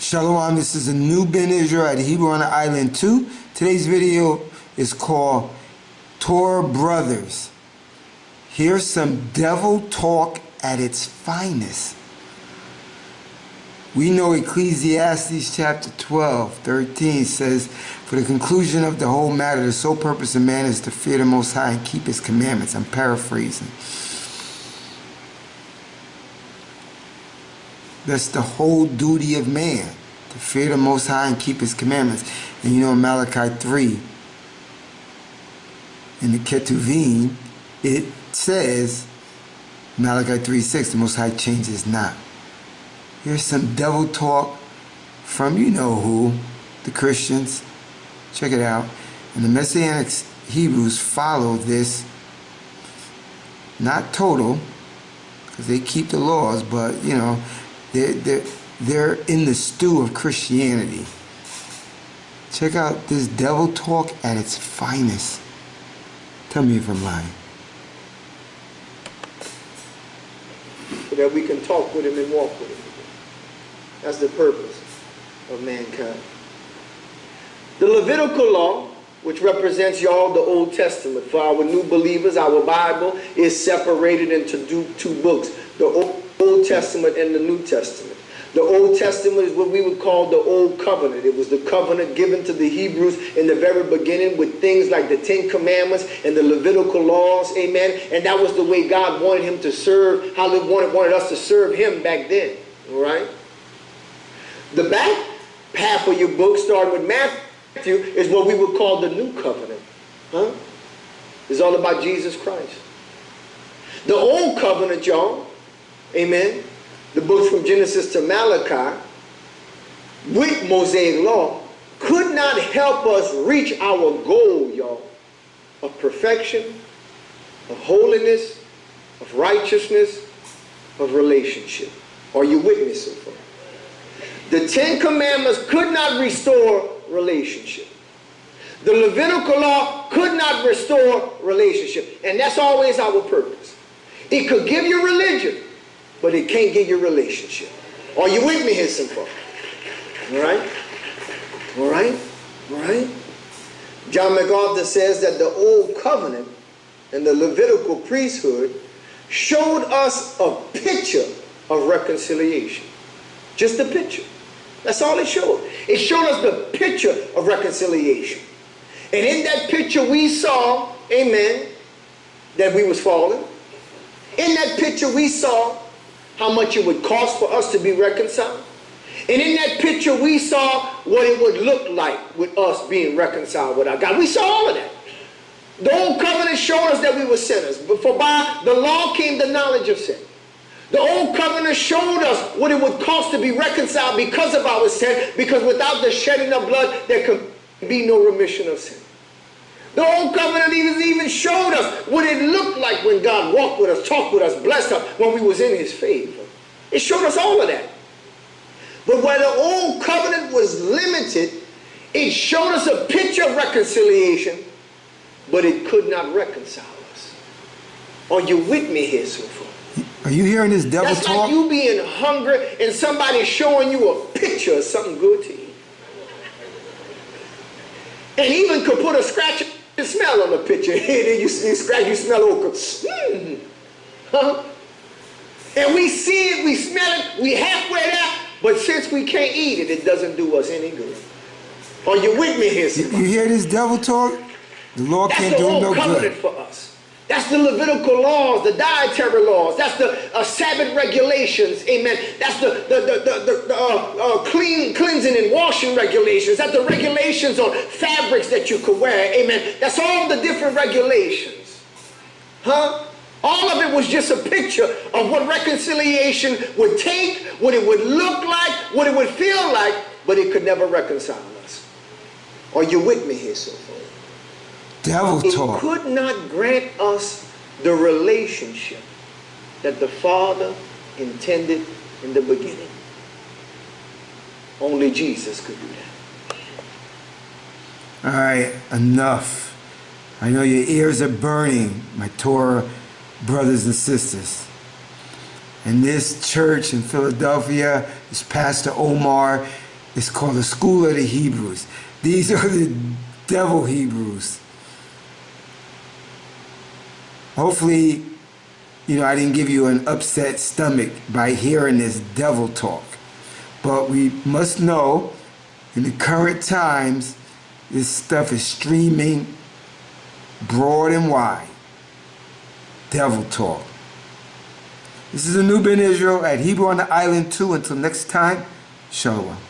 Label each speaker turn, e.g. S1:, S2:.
S1: Shalom, this is a new Ben Israelite, Hebrew on the Island 2. Today's video is called Torah Brothers. Here's some devil talk at its finest. We know Ecclesiastes chapter 12:13 says, "For the conclusion of the whole matter, the sole purpose of man is to fear the Most High and keep His commandments." I'm paraphrasing. That's the whole duty of man, to fear the Most High and keep His commandments. And you know in Malachi 3, in the Ketuvim, it says, Malachi 3:6, the Most High changes not. Here's some devil talk from you know who, the Christians. Check it out. And the Messianic Hebrews follow this, not total, because they keep the laws, but you know, they're in the stew of Christianity. Check out this devil talk at its finest. Tell me if I'm lying.
S2: So that we can talk with him and walk with him. That's the purpose of mankind. The Levitical law, which represents y'all the Old Testament. For our new believers, our Bible is separated into two books, the Old Testament and the New Testament. The Old Testament is what we would call the Old Covenant. It was the covenant given to the Hebrews in the very beginning with things like the Ten Commandments and the Levitical laws, amen. And that was the way God wanted him to serve, how He wanted us to serve him back then, all right? The back half of your book, starting with Matthew, is what we would call the New Covenant. Huh? It's all about Jesus Christ. The Old Covenant, y'all, amen, the books from Genesis to Malachi, with Mosaic law, could not help us reach our goal, y'all, of perfection, of holiness, of righteousness, of relationship. Are you with me so far? The Ten Commandments could not restore relationship. The Levitical law could not restore relationship. And that's always our purpose. It could give you religion, but it can't give you relationship. Are you with me here so far? All right? All right? All right? John MacArthur says that the Old Covenant and the Levitical priesthood showed us a picture of reconciliation. Just a picture. That's all it showed. It showed us the picture of reconciliation. And in that picture we saw, amen, that we was fallen. In that picture we saw how much it would cost for us to be reconciled. And in that picture we saw what it would look like with us being reconciled with our God. We saw all of that. The Old Covenant showed us that we were sinners. But for by the law came the knowledge of sin. The Old Covenant showed us what it would cost to be reconciled because of our sin, because without the shedding of blood, there could be no remission of sin. The Old Covenant even showed us what it looked like when God walked with us, talked with us, blessed us, when we was in His favor. It showed us all of that. But where the Old Covenant was limited, it showed us a picture of reconciliation, but it could not reconcile us. Are you with me here so far?
S1: Are you hearing this devil talk?
S2: That's like you being hungry and somebody showing you a picture of something good to eat. And even could put a scratch and smell on the picture. you scratch, you smell okra. Huh? And we see it, we smell it, we halfway there, but since we can't eat it, it doesn't do us any good. Are you with me here?
S1: You hear this devil talk? The Lord can't do no good.
S2: That's the Old Covenant for us. That's the Levitical laws, the dietary laws. That's the Sabbath regulations. Amen. That's the cleansing and washing regulations. That's the regulations on fabrics that you could wear. Amen. That's all the different regulations. Huh? All of it was just a picture of what reconciliation would take, what it would look like, what it would feel like, but it could never reconcile us. Are you with me here so far?
S1: Devil talk.
S2: It could not grant us the relationship that the Father intended in the beginning. Only Jesus could do that.
S1: All right, enough. I know your ears are burning, my Torah brothers and sisters. And this church in Philadelphia, this Pastor Omar, It's called the School of the Hebrews. These are the devil Hebrews. Hopefully, I didn't give you an upset stomach by hearing this devil talk. But we must know, in the current times, this stuff is streaming broad and wide. Devil talk. This is Anub in Israel at Hebrew on the Island 2. Until next time, Shalom.